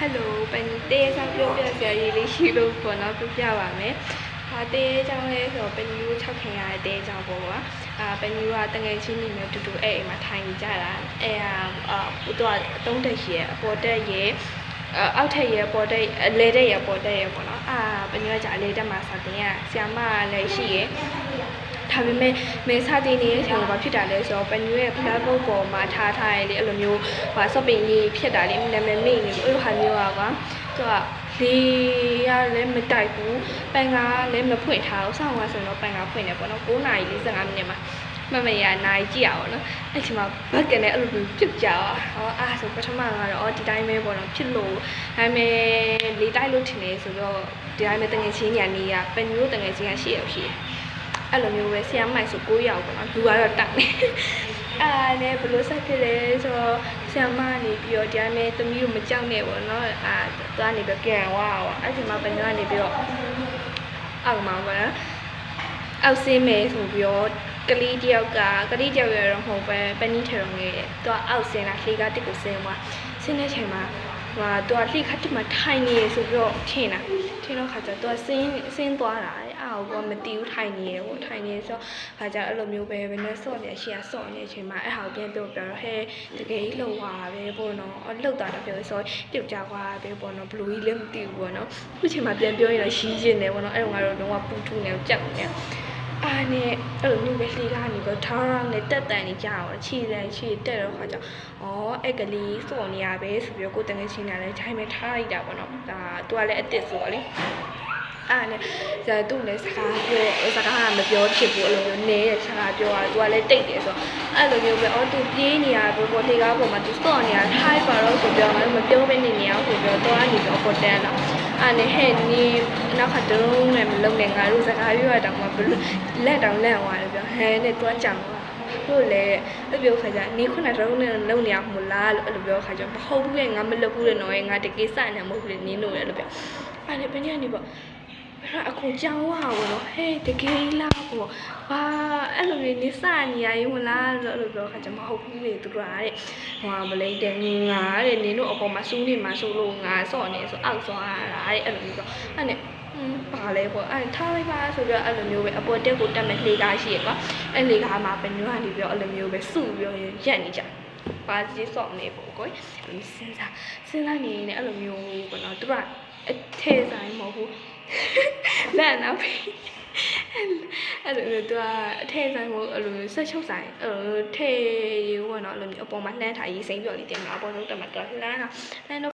Hello เป็นเต้ช่างเปรี้ยวเปรี้ยวเสียยีริชิโร่ปนเนาะပြပါမယ်။ဟာเต้ကြောင့်လဲဆိုတော့เป็นยู6ခင်ရတဲ့เต้ကြောင့်ပေါ့ကွာ။เป็นยูကတငယ်ချင်းတွေမျိုးတူတူအဲ့အိမ်မှာထိုင်ကြတာ။အဲ့သူကအတုံးတက်ရအပေါ်တက်ရအောက်ထက်ရပေါ်တက်အလဲတက်ရပေါ်တက်ရပေါ့နော်။เป็นยูကကြာအလဲတက်မှာစာတင်ရဆရာမလည်းရှိရဒါပေမဲ့မဲစားတင်နေတဲ့ချိန်မှာဖြစ်တာလဲဆိုတော့ပန်ယူရဲ့ဖလားပုတ်ပေါ်မှာထားထားရလေအဲ့လိုမျိုးဟာဆော့ပင်ကြီးဖြစ်တာလေနာမည်မိနေလို့အဲ့လိုဟာမျိုးอ่ะကွာသူကလေရလည်းမတိုက်ဘူးပန်ကလည်းမဖွင့်ထားဘူးဆောင်းကဆိုတော့ပန်ကဖွင့်တယ်ပေါ့နော်9:45မိနစ်မှာမမရနိုင်ကြည့်ရအောင်နော်အဲ့ချိန်မှာဘက်ကနဲ့အဲ့လိုမျိုးပြစ်ကြအောင်အားဆိုပထမကတော့ဒီတိုင်းပဲပေါ့နော်ဖြစ်လို့ဒါပေမဲ့လေတိုက်လို့ထင်နေဆိုတော့ဒီတိုင်းပဲတငယ်ချင်းညာနေရပန်ယူတငယ်ချင်းက8 ယောက်ရှိတယ်အဲ့လိုမျိုးပဲဆရာမိုက်ဆို9 ယောက်ပေါ့နော်လူကတော့တောက်နေလည်းဘလို့ဆက်ဖြစ်လဲဆိုတော့ဆရာမနေပြီးတော့တရားမဲသမီးတို့မကြောက်နဲ့ပေါ့နော်သွားနေပြီးပြန်ဝါအဲ့ဒီမှာပညာနေပြီးတော့အောက်မှာပေါ့နော်အောက်ဆင်းမယ်ဆိုပြီးတော့ကလေးတယောက်ကကလေးတယောက်ရတော့မဟုတ်ပဲပန်းကြီးထဲတော့ငယ်တယ်သူကအောက်ဆင်းလာခေကတစ်ကိုဆင်းသွားဆင်းတဲ့ချိန်မှာသူကလှိခတ်တစ်မှာထိုင်နေရဆိုပြီးတော့ထင်တော့ခါကျသူကဆင်းသွားတာအော်ကမတီးဘူးထိုင်နေရပေါ့ထိုင်နေဆိုခါကျအဲ့လိုမျိုးပဲဘယ်နဲ့ဆော့နေရှေ့ကဆော့နေချိန်မှာအဲ့ဟာကိုပြန်ပြောဟဲ့တကယ်ကြီးလှုပ်သွားပဲပေါ့နော်လှုပ်သွားတော့ပြောဆိုပြုတ်ကြသွားပဲပေါ့နော်ဘလူးကြီးလည်းမတီးဘူးပေါ့နော်ခုချိန်မှာပြန်ပြောရင်တော့ရှီးကျင်တယ်ပေါ့နော်အဲ့တော့ငါတို့တော့ပူထူနေကြောက်နေနဲ့အဲ့လိုမျိုးပဲလှေကနေပြီးထားရနဲ့တက်တန်နေကြအောင်ခြေတက်တော့ခါကျအဲ့ကလေးစော့နေရပဲဆိုပြီးကိုတငယ်ချင်းလာလဲခြိုင်းမဲ့ထားလိုက်တာပေါ့နော်ဒါသူကလည်းအစ်စ်ဆိုတော့လေနဲ့ဇာတူလည်းစကားမပြောဖြစ်ဘူးအဲ့လိုမျိုးနဲတဲ့စကားပြောတာသူကလည်းတိတ်တယ်ဆိုတော့အဲ့လိုမျိုးပဲသူပြေးနေရပေါ်လေကားပေါ်မှာသူစော့နေရထိုက်ပါတော့ဆိုပြောမပြောဘဲနေအောင်ဆိုပြောတော့နေတော့ပေါ်တန်းလာနဲ့ဟဲ့နီနောက်ခါတုံးနဲ့မလုံနဲ့ငါတို့စကားပြောရတောင်မှဘလို့လက်တောင်လက်သွားတယ်ပြောဟဲနဲ့တွားကြောင်တို့လည်းအဲ့ပြောခါကျနေခုနတုံးနဲ့လုံနေရမလားလို့အဲ့လိုပြောခါကျမဟုတ်ဘူးလေငါမလုပ်ဘူးလေနော်ငါတကယ်စနေမဟုတ်ဘူးလေနင်းလို့လေလို့ပြောနဲ့ဘယ်ညနေပေါ့အခုကြောင်ဝါဘောနော်ဟဲ့တကယ်လားပေါ့ဟာအဲ့လိုနေစနေရရင်မလားလို့အဲ့လိုပြောခါကျမဟုတ်ဘူးလေသူတို့တဲ့မလိမ့်တယ်ငါတဲ့နင်တို့အပေါ်မှာစူးနေမှာဆိုလို့ငါစော့နေဆိုအောက်သွားရတာတဲ့အဲ့လိုမျိုးဆိုအဲ့နဲ့ပါလဲပေါ့အဲ့ထားလိုက်ပါဆိုတော့အဲ့လိုမျိုးပဲအပေါ်တက်ကိုတက်မဲ့လေကားရှိရကွာအဲ့လေကားမှာပဲညွှန်နေပြီးတော့အဲ့လိုမျိုးပဲစုပြီးတော့ရက်နေကြပါကြီးစော့နေပေါ့ကွယ်စဉ်းစားနေနေအဲ့လိုမျိုးပေါ့နော်သူကအထဲဆိုင်မဟုတ်ဘူးလက်နောက်ပြီအဲ့လိုသူကအထဲဆိုင်မဟုတ်အဲ့လိုဆက်ချုပ်ဆိုင်ထဲရေပေါ့နော်အဲ့လိုမျိုးအပေါ်မှာလှမ်းထားရေးစိမ့်ပြော်လေးတင်မှာအပေါ်ဆုံးတက်မှာတော့လှမ်းတော့